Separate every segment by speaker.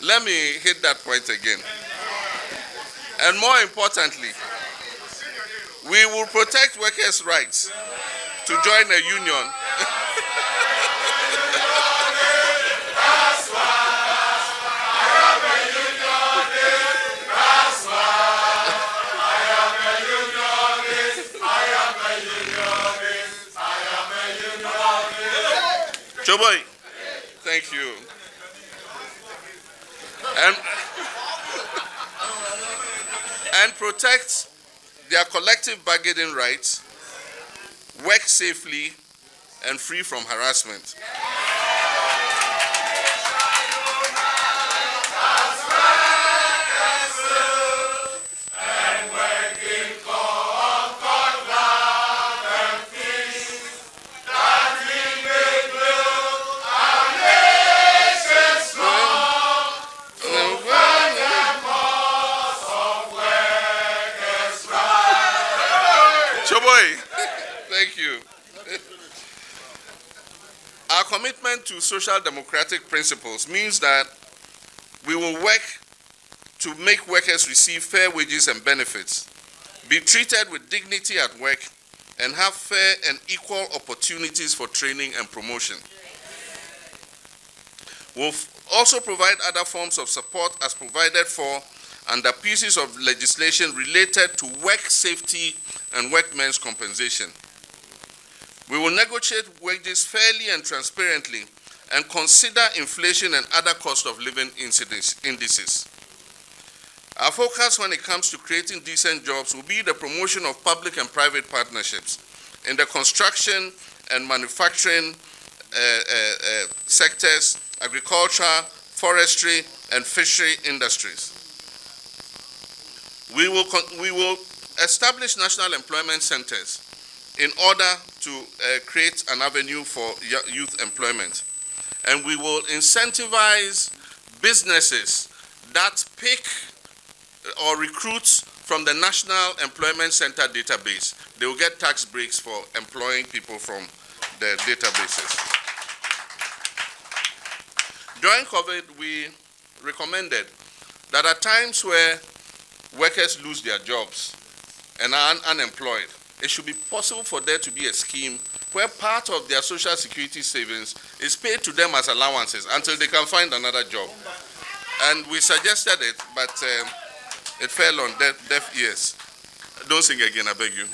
Speaker 1: Let me hit that point again. And more importantly, we will protect workers' rights to join a union. Choboy, thank you. And protect their collective bargaining rights, work safely, and free from harassment. Choboy, thank you. Our commitment to social democratic principles means that we will work to make workers receive fair wages and benefits, be treated with dignity at work, and have fair and equal opportunities for training and promotion. We'll also provide other forms of support as provided for under pieces of legislation related to work safety and workmen's compensation. We will negotiate wages fairly and transparently and consider inflation and other cost of living indices. Our focus when it comes to creating decent jobs will be the promotion of public and private partnerships in the construction and manufacturing sectors, agriculture, forestry, and fishery industries. We will establish national employment centers in order to create an avenue for youth employment. And we will incentivize businesses that pick or recruit from the National Employment Center database. They will get tax breaks for employing people from the databases. During COVID, we recommended that at times where workers lose their jobs and are unemployed, it should be possible for there to be a scheme where part of their social security savings is paid to them as allowances until they can find another job. And we suggested it, but it fell on deaf ears. Don't sing again, I beg you.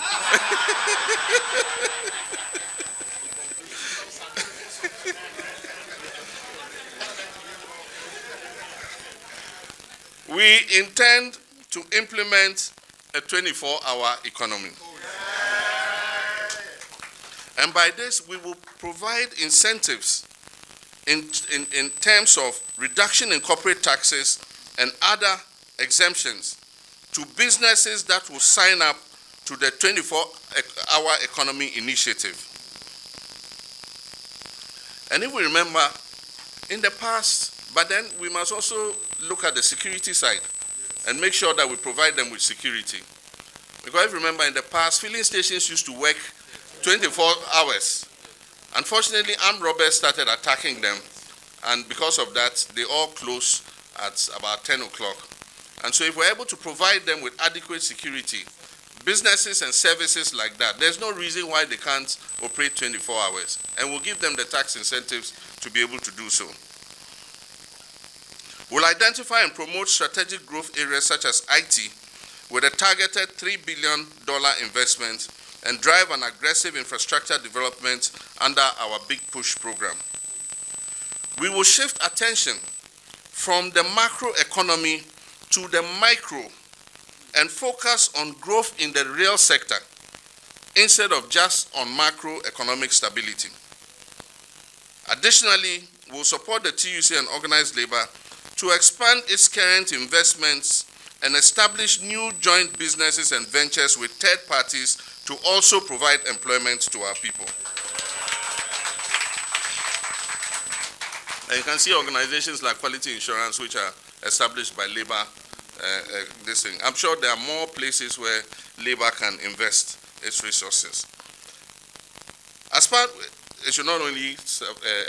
Speaker 1: We intend to implement a 24-hour economy. And by this, we will provide incentives in terms of reduction in corporate taxes and other exemptions to businesses that will sign up to the 24-hour economy initiative. And if we remember, in the past, but then we must also look at the security side and make sure that we provide them with security. Because if you remember, in the past, filling stations used to work 24 hours. Unfortunately, armed robbers started attacking them, and because of that, they all closed at about 10 o'clock. And so if we're able to provide them with adequate security, businesses and services like that, there's no reason why they can't operate 24 hours. And we'll give them the tax incentives to be able to do so. We'll identify and promote strategic growth areas such as IT with a targeted $3 billion investment and drive an aggressive infrastructure development under our Big Push program. We will shift attention from the macro economy to the micro and focus on growth in the real sector instead of just on macroeconomic stability. Additionally, we'll support the TUC and organized labor to expand its current investments and establish new joint businesses and ventures with third parties to also provide employment to our people. And you can see organizations like Quality Insurance, which are established by labor. This thing. I'm sure there are more places where labor can invest its resources. As part, it should not only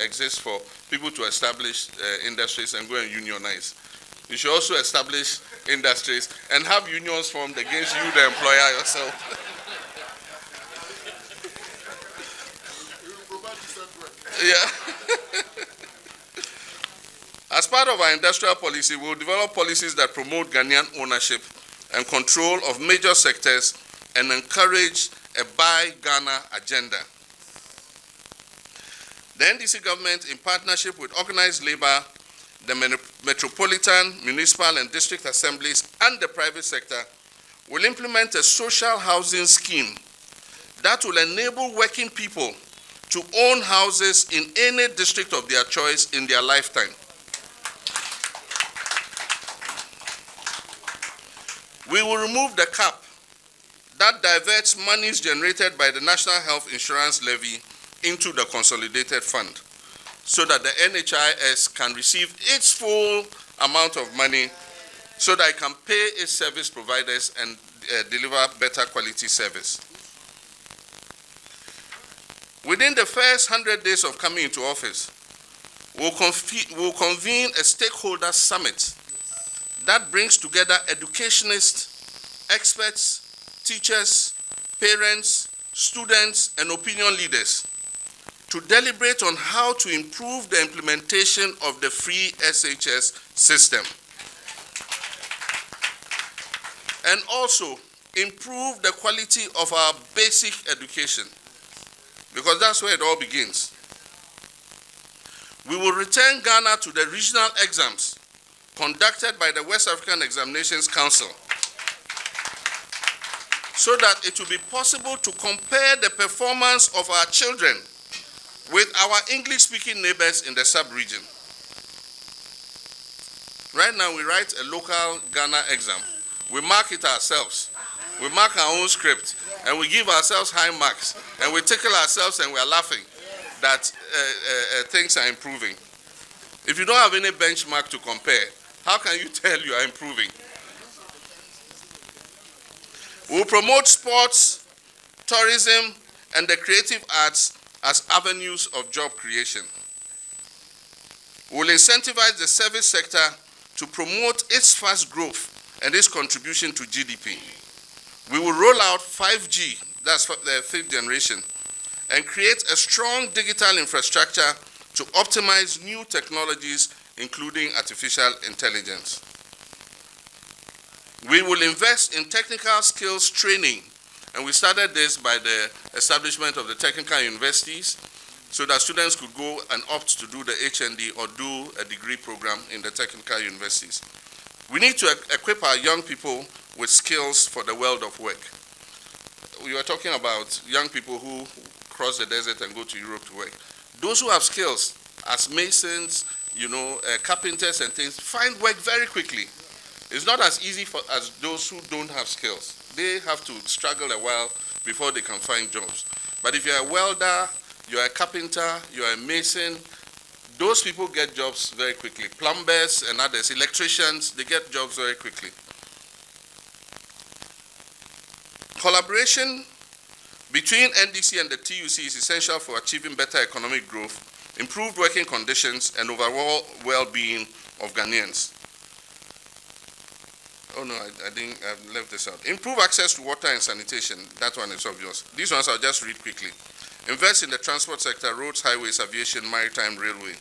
Speaker 1: exist for people to establish industries and go and unionize. You should also establish industries and have unions formed against you, the employer yourself. Yeah. As part of our industrial policy, we will develop policies that promote Ghanaian ownership and control of major sectors and encourage a Buy Ghana agenda. The NDC government, in partnership with organized labor, the metropolitan, municipal, and district assemblies, and the private sector, will implement a social housing scheme that will enable working people to own houses in any district of their choice in their lifetime. We will remove the cap that diverts monies generated by the National Health Insurance Levy into the consolidated fund, so that the NHIS can receive its full amount of money so that it can pay its service providers and deliver better quality service. Within the first 100 days of coming into office, we'll convene a stakeholder summit that brings together educationists, experts, teachers, parents, students, and opinion leaders to deliberate on how to improve the implementation of the free SHS system and also improve the quality of our basic education, because that's where it all begins. We will return Ghana to the regional exams conducted by the West African Examinations Council, so that it will be possible to compare the performance of our children with our English-speaking neighbors in the sub-region. Right now, we write a local Ghana exam. We mark it ourselves. We mark our own script, and we give ourselves high marks, and we tickle ourselves, and we are laughing that things are improving. If you don't have any benchmark to compare, how can you tell you are improving? We will promote sports, tourism, and the creative arts as avenues of job creation. We will incentivize the service sector to promote its fast growth and its contribution to GDP. We will roll out 5G, that's the fifth generation, and create a strong digital infrastructure to optimize new technologies, including artificial intelligence. We will invest in technical skills training, and we started this by the establishment of the technical universities so that students could go and opt to do the HND or do a degree program in the technical universities. We need to equip our young people with skills for the world of work. We were talking about young people who cross the desert and go to Europe to work. Those who have skills as masons, carpenters and things, find work very quickly. It's not as easy as those who don't have skills. They have to struggle a while before they can find jobs. But if you're a welder, you're a carpenter, you're a mason, those people get jobs very quickly. Plumbers and others, electricians, they get jobs very quickly. Collaboration between NDC and the TUC is essential for achieving better economic growth, improved working conditions, and overall well-being of Ghanaians. Oh no, I've left this out. Improve access to water and sanitation. That one is obvious. These ones I'll just read quickly. Invest in the transport sector, roads, highways, aviation, maritime, railway.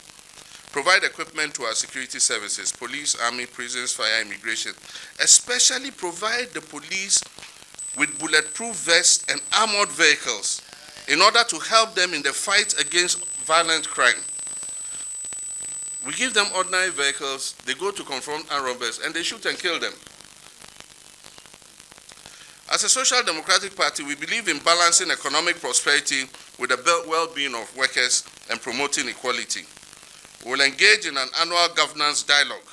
Speaker 1: Provide equipment to our security services, police, army, prisons, fire, immigration. Especially provide the police with bulletproof vests and armored vehicles in order to help them in the fight against violent crime. We give them ordinary vehicles, they go to confront armed robbers, and they shoot and kill them. As a social democratic party, we believe in balancing economic prosperity with the well-being of workers and promoting equality. We will engage in an annual governance dialogue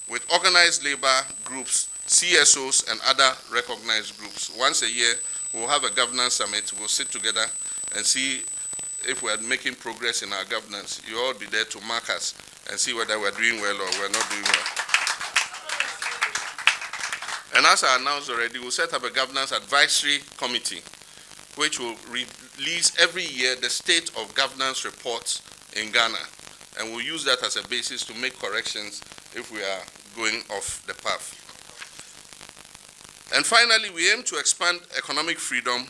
Speaker 1: with organized labor groups, CSOs, and other recognized groups. Once a year, we'll have a governance summit. We'll sit together and see if we're making progress in our governance. You'll all be there to mark us and see whether we're doing well or we're not doing well. And as I announced already, we'll set up a governance advisory committee which will release every year the state of governance reports in Ghana. And we'll use that as a basis to make corrections if we are going off the path. And finally, we aim to expand economic freedom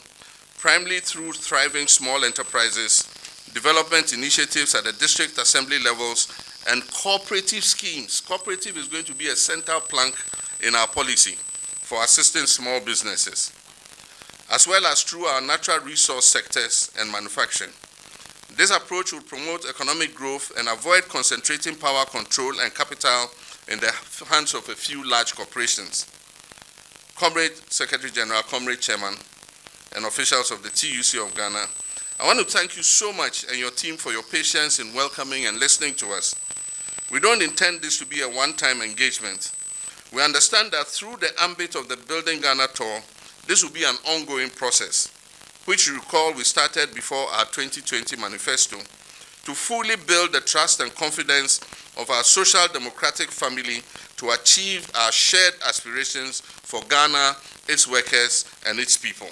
Speaker 1: primarily through thriving small enterprises, development initiatives at the district assembly levels, and cooperative schemes. Cooperative is going to be a central plank in our policy for assisting small businesses, as well as through our natural resource sectors and manufacturing. This approach will promote economic growth and avoid concentrating power control and capital in the hands of a few large corporations. Comrade Secretary General, Comrade Chairman, and officials of the TUC of Ghana, I want to thank you so much and your team for your patience in welcoming and listening to us. We don't intend this to be a one-time engagement. We understand that through the ambit of the Building Ghana tour, this will be an ongoing process, which you recall we started before our 2020 manifesto, to fully build the trust and confidence of our social democratic family to achieve our shared aspirations for Ghana, its workers, and its people.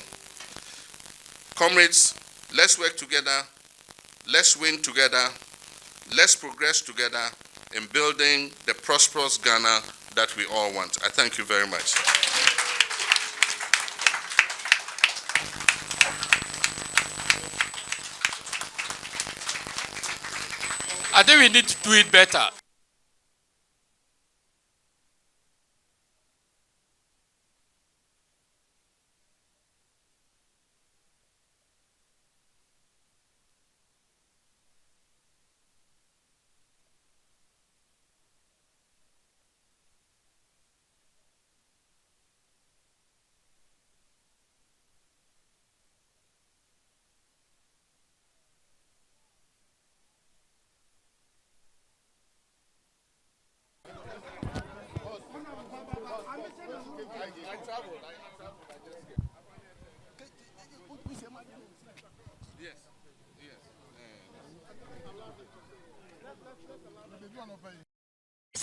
Speaker 1: Comrades, let's work together, let's win together, let's progress together in building the prosperous Ghana that we all want. I thank you very much.
Speaker 2: I think we need to do it better.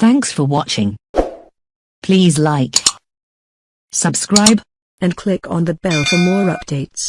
Speaker 3: Thanks for watching. Please like, subscribe, and click on the bell for more updates.